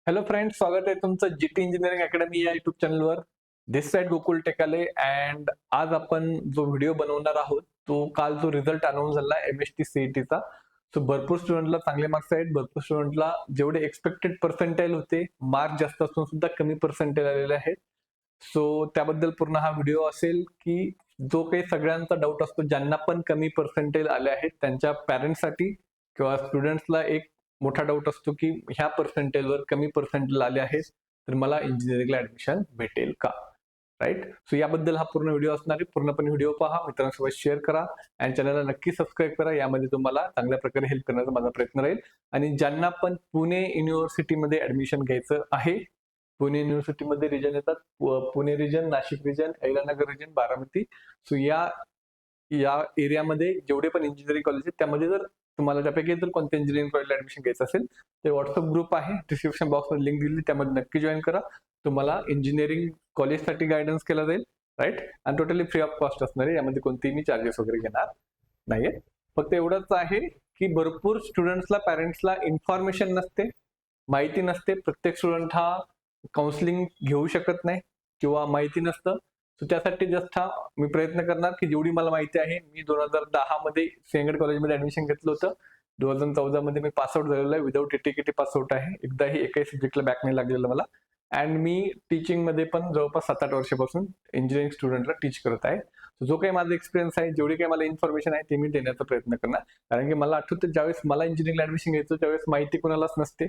Hello friends, स्वागत आहे तुमचं जीटी इंजिनिअरिंग अकॅडमी या युट्यूब चॅनलवर. दिस साइड गोकुल टेकाले. अँड आज आपण जो व्हिडिओ बनवणार आहोत तो काल जो रिझल्ट अनाऊन्स झाला एमएसटी सीईटीचा. सो भरपूर स्टुडंटला चांगले मार्क्स आहेत, भरपूर स्टुडंटला जेवढे एक्सपेक्टेड पर्सेंटाईल होते मार्क जास्त असून सुद्धा कमी पर्सेंटाईल आलेले आहेत. सो त्याबद्दल पूर्ण हा व्हिडिओ असेल की जो काही सगळ्यांचा डाऊट असतो, ज्यांना पण कमी पर्सेंटाईल आले आहेत त्यांच्या पॅरेंट्ससाठी किंवा स्टुडंट्सला एक मोठा डाऊट असतो की ह्या पर्सेंटेजवर कमी पर्सेंटेज आले आहेत तर मला इंजिनिअरिंगला ऍडमिशन भेटेल का, राईट. सो याबद्दल हा पूर्ण व्हिडिओ असणार आहे. पूर्णपणे व्हिडिओ पहा, मित्रांसोबत शेअर करा आणि चॅनलला नक्की सबस्क्राईब करा. यामध्ये तुम्हाला चांगल्या प्रकारे हेल्प करण्याचा माझा प्रयत्न राहील. आणि ज्यांना पण पुणे युनिव्हर्सिटीमध्ये ऍडमिशन घ्यायचं आहे, पुणे युनिव्हर्सिटीमध्ये रिजन येतात Pune region, Nashik region, Ahilyanagar region, Baramati. So या या एरियामध्ये जेवढे पण इंजिनिअरिंग कॉलेज आहेत त्यामध्ये जर तुम्हाला त्यापैकी जर कोणत्या इंजिनिअरिंग कॉलेजला ऍडमिशन घ्यायचं असेल तर व्हॉट्सअप ग्रुप आहे, डिस्क्रिप्शन बॉक्समध्ये लिंक दिली, त्यामध्ये नक्की जॉईन करा. तुम्हाला इंजिनिअरिंग कॉलेजसाठी गायडन्स केला जाईल, राईट. आणि टोटली फ्री ऑफ कॉस्ट असणार आहे, यामध्ये कोणतेही मी चार्जेस वगैरे घेणार नाहीये. फक्त एवढंच आहे की भरपूर स्टुडंट्सला, पॅरेंट्सला इन्फॉर्मेशन नसते, माहिती नसते. प्रत्येक स्टुडंट हा काउन्सिलिंग घेऊ शकत नाही किंवा माहिती नसतं. सो त्यासाठी जस्ट हा मी प्रयत्न करणार की जेवढी मला माहिती आहे. मी 2010 मध्ये सिंहगड कॉलेजमध्ये ऍडमिशन घेतलं होतं. 2014 मध्ये मी पासआउट झालेलो आहे, विदाऊट एटीकेटी पासआउट आहे. एकदाही एकाही सब्जेक्टला बॅक नाही लागलेलं मला. अँड मी टीचिंग मध्ये पण जवळपास 7-8 वर्षापासून इंजिनिअरिंग स्टुडंटला टीच करत आहे. जो काही माझा एक्सपिरियन्स आहे, जेवढी काही मला इन्फॉर्मेशन आहे ते मी देण्याचा प्रयत्न करणार. कारण की मला आठवतं ज्यावेळेस मला इंजिनिअरिंगला ऍडमिशन घ्यायचं त्यावेळेस माहिती कोणालाच नसते,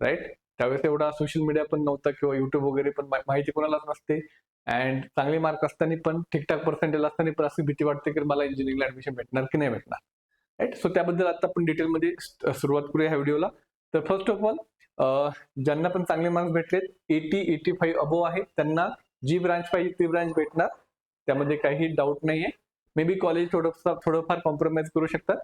राईट. त्यावेळेस एवढा सोशल मीडिया पण नव्हता किंवा युट्यूब वगैरे पण माहिती कोणालाच नसते. अँड चांगले मार्क असताना पण, ठीकठाक पर्सेंटेज असताना पण अशी भीती वाटते की मला इंजिनिअरिंगला ऍडमिशन भेटणार की नाही भेटणार, राईट. सो त्याबद्दल आता आपण डिटेलमध्ये सुरुवात करूया ह्या व्हिडिओला. तर फर्स्ट ऑफ ऑल, ज्यांना पण चांगले मार्क्स भेटलेत, 85 अबोव्ह आहेत, त्यांना जी ब्रांच पाहिजे ती ब्रांच भेटणार, त्यामध्ये काही डाऊट नाहीये. मे बी कॉलेज थोडंफार कॉम्प्रोमाइज करू शकतात.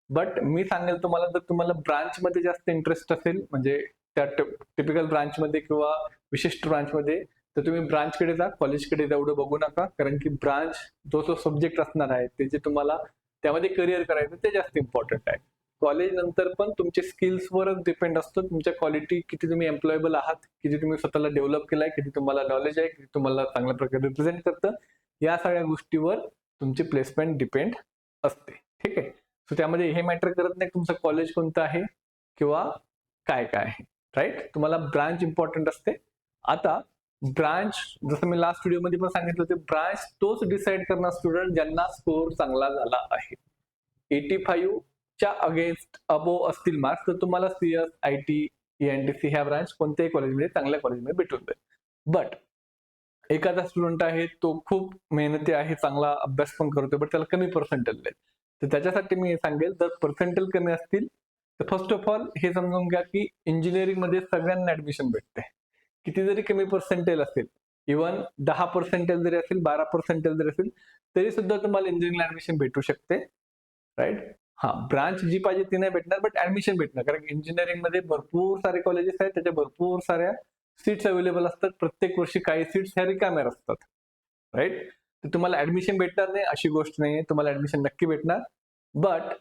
बट मी सांगेल तुम्हाला, जर तुम्हाला ब्रांचमध्ये जास्त इंटरेस्ट असेल, म्हणजे त्या टिपिकल ब्रांचमध्ये किंवा विशिष्ट ब्रांचमध्ये, तर तुम्ही ब्रांचकडे जा, कॉलेजकडे एवढं बघू नका. कारण की ब्रांच जो सब्जेक्ट असणार आहे ते जे तुम्हाला त्यामध्ये करिअर करायचं ते जास्त इम्पॉर्टंट आहे. कॉलेज नंतर पण तुमच्या स्किल्सवरच डिपेंड असतो, तुमच्या क्वालिटी किती तुम्ही एम्प्लॉयबल आहात, किती तुम्ही स्वतःला डेव्हलप केलाय, किती तुम्हाला नॉलेज आहे, किती तुम्हाला चांगल्या प्रकारे रिप्रेझेंट करतं, या सगळ्या गोष्टीवर तुमची प्लेसमेंट डिपेंड असते, ठीक आहे. सो त्यामध्ये हे मॅटर करत नाही तुमचं कॉलेज कोणतं आहे किंवा काय काय आहे, राईट. तुम्हाला ब्रांच इम्पॉर्टंट असते. आता ब्रांच, जसं मी लास्ट व्हिडिओमध्ये पण सांगितलं होतं, ब्रांच तोच डिसाईड करणार स्टुडंट ज्यांना स्कोर चांगला झाला आहे. 85 च्या अगेन्स्ट अबोव्ह असतील मार्क्स तर तुम्हाला सीएस, आयटी, एएनटीसी ह्या ब्रांच कोणत्याही कॉलेजमध्ये, चांगल्या कॉलेजमध्ये भेटून जाईल. बट एखादा स्टुडंट आहे तो खूप मेहनती आहे, चांगला अभ्यास पण करतोय, बट त्याला कमी पर्सेंटेज आहेत, तर त्याच्यासाठी मी हे सांगेल, जर पर्सेंटेज कमी असतील तर फर्स्ट ऑफ ऑल हे समजून घ्या की इंजिनिअरिंग मध्ये सगळ्यांना ऍडमिशन भेटते. किती जरी कमी पर्सेंटेज असेल, इव्हन 10 पर्सेंटेज जरी असेल, 12 पर्सेंटेज जरी असेल, तरी सुद्धा तुम्हाला इंजिनिअरिंगला ऍडमिशन भेटू शकते, राईट. हा, ब्रांच जी पाहिजे ती नाही भेटणार, बट ऍडमिशन भेटणार. कारण इंजिनिअरिंग मध्ये भरपूर सारे कॉलेजेस आहेत, त्याच्या भरपूर साऱ्या सीट्स अवेलेबल असतात. प्रत्येक वर्षी काही सीट्स ह्या रिकाम्या असतात, राईट. तर तुम्हाला ऍडमिशन भेटणार नाही अशी गोष्ट नाहीये, तुम्हाला ऍडमिशन नक्की भेटणार. बट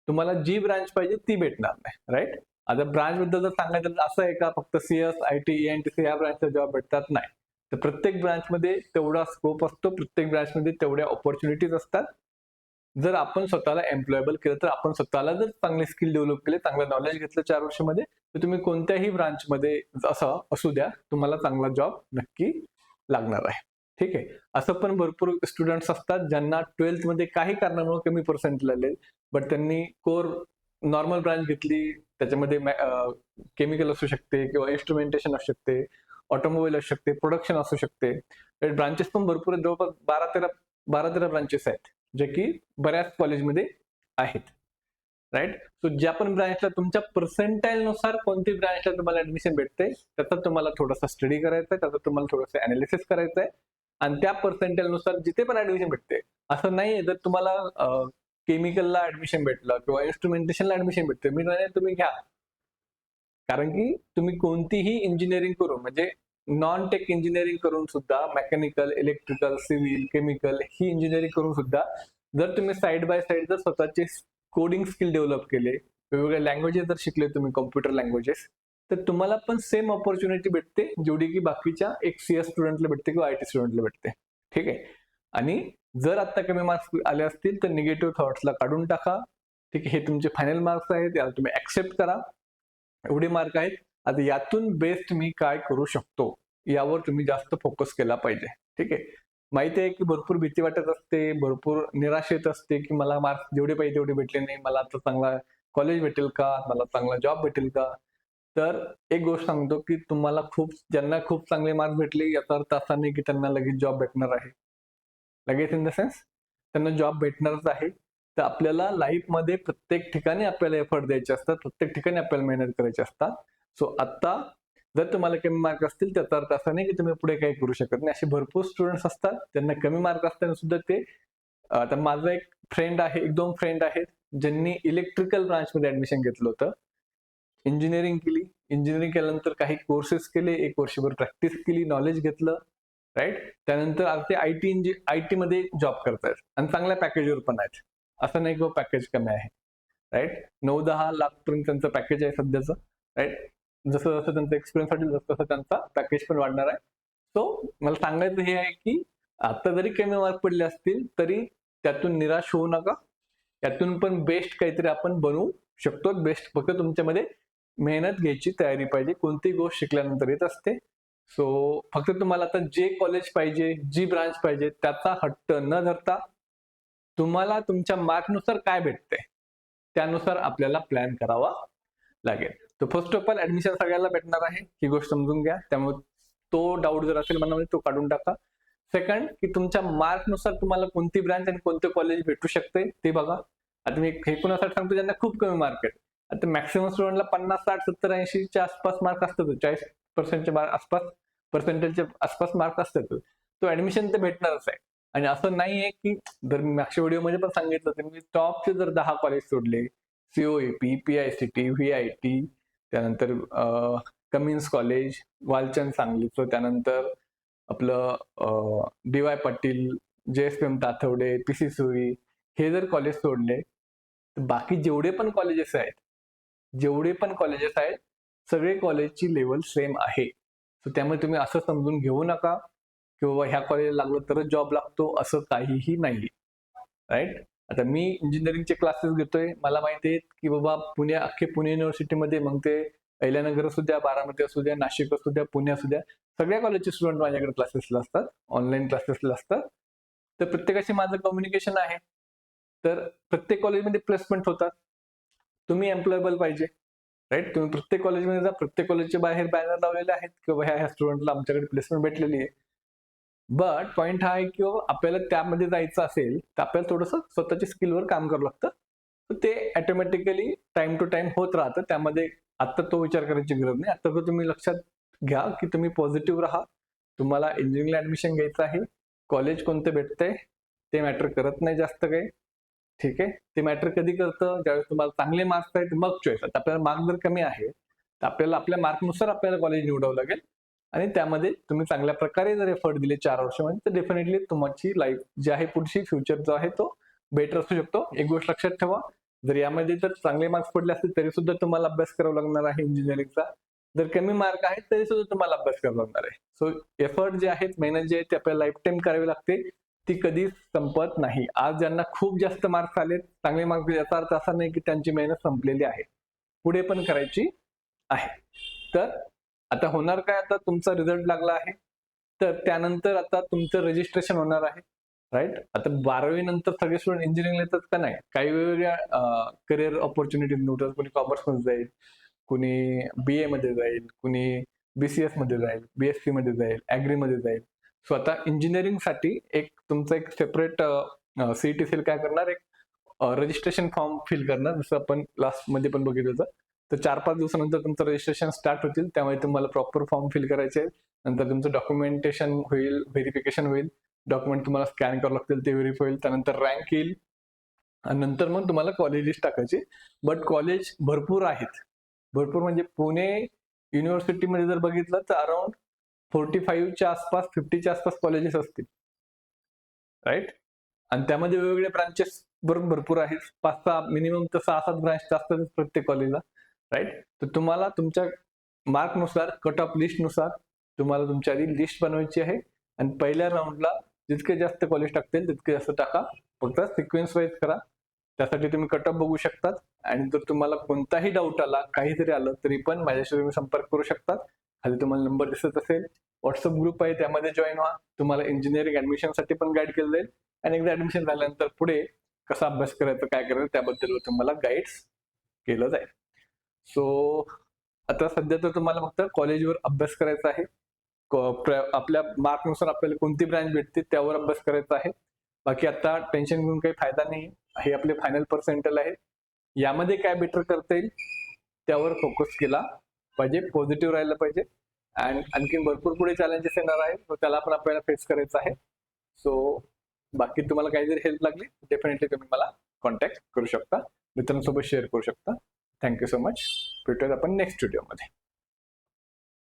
तुम्हाला जी ब्रांच पाहिजे ती भेटणार नाही, राईट. आता ब्रांच बद्दल जर सांगायचं तर असं आहे का फक्त सीएस, आयटी, एएनटीसी या ब्रांचचा जॉब भेटतात? नाही. तर प्रत्येक ब्रांचमध्ये तेवढा स्कोप असतो, प्रत्येक ब्रांचमध्ये तेवढ्या ऑपॉर्च्युनिटीज असतात. जर आपण स्वतःला एम्प्लॉयबल केलं, तर आपण स्वतःला जर चांगले स्किल डेव्हलप केले, चांगलं नॉलेज घेतलं 4 वर्षामध्ये, तर तुम्ही कोणत्याही ब्रांचमध्ये असं असू द्या, तुम्हाला चांगला जॉब नक्की लागणार आहे, ठीक आहे. असं पण भरपूर स्टुडंट्स असतात ज्यांना 12th मध्ये काही कारणामुळे कमी पर्सेंटेज आले, बट त्यांनी कोर नॉर्मल ब्रांच घेतली, त्याच्यामध्ये केमिकल असू शकते किंवा इन्स्ट्रुमेंटेशन असू शकते, ऑटोमोबाईल असू शकते, प्रोडक्शन असू शकते. ब्रांचेस पण भरपूर आहेत, जवळपास 12-13 ब्रांचेस आहेत जे की बऱ्याच कॉलेजमध्ये आहेत, राईट. सो ज्या पण ब्रांचला तुमच्या पर्सेंटाईल नुसार कोणती ब्रांचला तुम्हाला ऍडमिशन भेटते त्याचा तुम्हाला थोडासा स्टडी करायचा आहे, त्याचा तुम्हाला थोडंसं अनालिसिस करायचं आहे. आणि त्या पर्सेंटाईल नुसार जिथे पण ऍडमिशन भेटते, असं नाहीये जर तुम्हाला केमिकलला ऍडमिशन भेटलं किंवा इन्स्ट्रुमेंटेशनला ऍडमिशन भेटते, मी नाही तुम्ही घ्या. कारण की तुम्ही कोणतीही इंजिनिअरिंग करून, म्हणजे नॉन टेक इंजिनिअरिंग करून सुद्धा, मेकॅनिकल, इलेक्ट्रिकल, सिव्हिल, केमिकल ही इंजिनिअरिंग करून सुद्धा जर तुम्ही साइड बाय साइड जर स्वतःचे कोडिंग स्किल डेव्हलप केले, वेगवेगळे लँग्वेजेस जर शिकले तुम्ही, कॉम्प्युटर लँग्वेजेस, तर तुम्हाला पण सेम ऑपॉर्च्युनिटी भेटते जेवढी की बाकीच्या एक CS स्टुडंटला भेटते किंवा IT स्टुडंटला भेटते. ठीक आहे. आणि जर आता कमी मार्क्स आले असतील तर निगेटिव्ह थॉट्सला काढून टाका. ठीक आहे. हे तुमचे फायनल मार्क्स आहेत, याला तुम्ही ऍक्सेप्ट करा. एवढे मार्क आहेत. आता यातून बेस्ट मी काय करू शकतो यावर तुम्ही जास्त फोकस केला पाहिजे. ठीक आहे. माहिती आहे की भरपूर भीती वाटत असते, भरपूर निराश येत असते की मला मार्क्स जेवढे पाहिजे तेवढे भेटले नाही, मला आता चांगला कॉलेज भेटेल का, मला चांगला जॉब भेटेल का. तर एक गोष्ट सांगतो की तुम्हाला ज्यांना खूप चांगले मार्क्स भेटले याचा अर्थ असा नाही की त्यांना लगेच जॉब भेटणार आहे. लगेच इन द सेन्स त्यांना जॉब भेटणारच आहे. तर आपल्याला लाईफमध्ये प्रत्येक ठिकाणी आपल्याला एफर्ट द्यायचे असतात, प्रत्येक ठिकाणी आपल्याला मेहनत करायची असतात. सो आता जर तुम्हाला कमी मार्क असतील त्याचा अर्थ असा नाही की तुम्ही पुढे काही करू शकत नाही. असे भरपूर स्टुडंट्स असतात त्यांना कमी मार्क असताना सुद्धा ते आता माझा एक फ्रेंड आहे, 1-2 फ्रेंड आहेत ज्यांनी इलेक्ट्रिकल ब्रांचमध्ये ऍडमिशन घेतलं होतं. इंजिनिअरिंग केली. इंजिनिअरिंग केल्यानंतर काही कोर्सेस केले, 1 वर्षभर प्रॅक्टिस केली, नॉलेज घेतलं, राइट. त्यानंतर आता ते आयटी मध्ये जॉब करतायत आणि चांगल्या पॅकेजवर पण आहेत. असं नाही की पॅकेज कमी आहे, राइट. 9-10 लाख पर्यंत त्यांचं पॅकेज आहे सध्याचं, राइट. जसं जसं त्यांचा एक्सपिरियन्स वाढेल तसं तसं त्यांचा पॅकेज पण वाढणार आहे. सो मला सांगायचं हे आहे की आता जरी कमी मार्क पडले असतील तरी त्यातून निराश होऊ नका. त्यातून पण बेस्ट काहीतरी आपण बनवू शकतो. बेस्ट फक्त तुमच्यामध्ये मेहनत घ्यायची तयारी पाहिजे. कोणतीही गोष्ट शिकल्यानंतर येत असते. सो फक्त तुम्हाला आता जे कॉलेज पाहिजे, जी ब्रांच पाहिजे त्याचा हट्ट न धरता तुम्हाला तुमच्या मार्कनुसार काय भेटते त्यानुसार आपल्याला प्लॅन करावा लागेल. तर फर्स्ट ऑफ ऑल ऍडमिशन सगळ्याला भेटणार आहे ही गोष्ट समजून घ्या. त्यामुळे तो डाऊट जर असेल मनामध्ये तो काढून टाका. सेकंड की तुमच्या मार्कनुसार तुम्हाला कोणती ब्रांच आणि कोणते कॉलेज भेटू शकते ते बघा. आता मी हे कोणासाठी सांगतो ज्यांना खूप कमी मार्क आहेत. आता मॅक्सिमम स्टुडंटला 50, 60, 70, 80 च्या आसपास मार्क असतात, 40% आसपास पर्सेंटेजच्या आसपास मार्क असतात. तो ऍडमिशन तर भेटणारच आहे. आणि असं नाहीये की जर मी मागच्या व्हिडिओमध्ये पण सांगितलं तर मी टॉपचे जर 10 कॉलेज सोडले, COAP, PICT, VIT, त्यानंतर कमिन्स कॉलेज, वालचंद सांगलीचं, त्यानंतर आपलं DY Patil, JSPM Tathawade, PC सुई हे जर कॉलेज सोडले तर बाकी जेवढे पण कॉलेजेस आहेत सगळे कॉलेजची लेवल सेम आहे. सो त्यामुळे तुम्ही असं समजून घेऊ नका की बाबा ह्या कॉलेजला लागलं तरच जॉब लागतो, असं काहीही नाही, राईट. आता मी इंजिनिअरिंगचे क्लासेस घेतोय. मला माहिती आहे की बाबा अख्खे पुणे युनिव्हर्सिटीमध्ये मग ते अहिल्यानगर असू द्या, बारामती असू द्या, नाशिक असू द्या, पुणे असू द्या, सगळ्या कॉलेजचे स्टुडंट माझ्याकडे क्लासेसला असतात, ऑनलाईन क्लासेसला असतात. तर प्रत्येकाशी माझं कम्युनिकेशन आहे. तर प्रत्येक कॉलेजमध्ये प्लेसमेंट होतात. तुम्ही एम्प्लॉयबल पाहिजे, राईट. तुम्ही प्रत्येक कॉलेजमध्ये जा, प्रत्येक कॉलेजच्या बाहेर बॅनर लावलेले आहेत की बाबा ह्या स्टुडंटला आमच्याकडे प्लेसमेंट भेटलेली आहे. बट पॉइंट हा आहे की आपल्याला त्यामध्ये जायचं असेल तर आपल्याला थोडंसं स्वतःच्या स्किलवर काम करावं लागतं. तर ते ऑटोमॅटिकली टाइम टू टाइम होत राहतं. त्यामध्ये आता तो विचार करायची गरज नाही. आता तुम्ही लक्षात घ्या की तुम्ही पॉझिटिव्ह राहा. तुम्हाला इंजिनिअरिंगला ऍडमिशन घ्यायचं आहे. कॉलेज कोणतं भेटतंय ते मॅटर करत नाही जास्त काही. ठीक आहे. ते मॅटर कधी करतं ज्यावेळेस तुम्हाला चांगले मार्क्स आहेत मग चॉईस. आता आपल्याला मार्क जर कमी आहे तर आपल्याला आपल्या मार्कनुसार आपल्याला कॉलेज निवडावं लागेल. आणि त्यामध्ये तुम्ही चांगल्या प्रकारे जर एफर्ट दिले 4 वर्षामध्ये तर डेफिनेटली तुमची लाईफ जी आहे पुढची फ्युचर जो आहे तो बेटर असू शकतो. एक गोष्ट लक्षात ठेवा, जर यामध्ये जर चांगले मार्क्स पडले असतील तरी सुद्धा तुम्हाला अभ्यास करावा लागणार आहे इंजिनिअरिंगचा. जर कमी मार्क आहेत तरी सुद्धा तुम्हाला अभ्यास करावा लागणार आहे. सो एफर्ट जे आहेत, मेहनत जी आहे ती आपल्याला लाईफ टाइम करावी लागते. ती कधीच संपत नाही. आज ज्यांना खूप जास्त मार्क्स आले, चांगले मार्क्स, याचा अर्थ असा नाही की त्यांची मेहनत संपलेली आहे. पुढे पण करायची आहे. तर आता होणार काय, आता तुमचा रिझल्ट लागला आहे तर त्यानंतर आता तुमचं रजिस्ट्रेशन होणार आहे, राईट. आता 12वी नंतर सगळे स्टुडंट इंजिनिअरिंग येतात का नाही, काही वेगवेगळ्या करिअर ऑपॉर्च्युनिटीज निवडतात. कोणी कॉमर्स मध्ये जाईल, कुणी BA मध्ये जाईल, कुणी BCS मध्ये जाईल, BSc मध्ये जाईल, ऍग्री मध्ये जाईल. सो आता इंजिनिअरिंग साठी तुमचं एक सेपरेट CET सेल काय करणार, एक रजिस्ट्रेशन फॉर्म फिल करणार, जसं आपण लास्ट मध्ये पण बघितलं होतं. तर 4-5 दिवसानंतर तुमचं रजिस्ट्रेशन स्टार्ट होतील. त्यामुळे तुम्हाला प्रॉपर फॉर्म फिल करायचे आहे. नंतर तुमचं डॉक्युमेंटेशन होईल, व्हेरिफिकेशन होईल, डॉक्युमेंट तुम्हाला स्कॅन करावं लागतील, ते व्हेरीफाय होईल. त्यानंतर रँक येईल आणि नंतर मग तुम्हाला कॉलेज लिस्ट टाकायची. बट कॉलेज भरपूर आहेत, भरपूर म्हणजे पुणे युनिव्हर्सिटीमध्ये जर बघितलं तर अराउंड 45च्या आसपास, 50च्या आसपास कॉलेजेस असतील, राईट. आणि त्यामध्ये वेगवेगळे ब्रांचेस भरपूर आहेत. 5-6 मिनिमम तर 6-7 ब्रांच असतात प्रत्येक कॉलेजला, राईट. तर तुम्हाला तुमच्या मार्कनुसार कट ऑफ लिस्टनुसार तुम्हाला तुमच्या आधी लिस्ट बनवायची आहे आणि पहिल्या राऊंडला जितके जास्त कॉलेज टाकतील तितके जास्त टाका. फक्त सिक्वेन्स वाईज करा. त्यासाठी तुम्ही कट ऑफ बघू शकतात आणि जर तुम्हाला कोणताही डाऊट आला, काहीतरी आलं तरी पण माझ्याशी तुम्ही संपर्क करू शकतात. खाली तुम्हाला नंबर दिसत असेल. व्हॉट्सअप ग्रुप आहे, त्यामध्ये जॉईन व्हा. तुम्हाला इंजिनिअरिंग ऍडमिशनसाठी पण गाईड केलं जाईल आणि एकदा ऍडमिशन झाल्यानंतर पुढे कसा अभ्यास करायचा, काय करायचं त्याबद्दल तुम्हाला गाईड्स केलं जाईल. सो आता सध्या तर तुम्हाला फक्त कॉलेजवर अभ्यास करायचा आहे. आपल्या मार्कनुसार आपल्याला कोणती ब्रँच भेटते त्यावर अभ्यास करायचा आहे. बाकी आता टेन्शन घेऊन काही फायदा नाही. हे आपले फायनल पर्सेंटाइल आहे. यामध्ये काय बेटर करता येईल त्यावर फोकस केला पाहिजे, पॉझिटिव्ह राहिलं पाहिजे. आणि आणखी भरपूर पुढे चॅलेंजेस येणार आहेत, तर त्याला पण आपल्याला फेस करायचं आहे. सो बाकी तुम्हाला काही जरी हेल्प लागली डेफिनेटली तुम्ही मला कॉन्टॅक्ट करू शकता, मित्रांसोबत शेअर करू शकता. Thank you so much. भेटूयात आपण नेक्स्ट व्हिडिओमध्ये.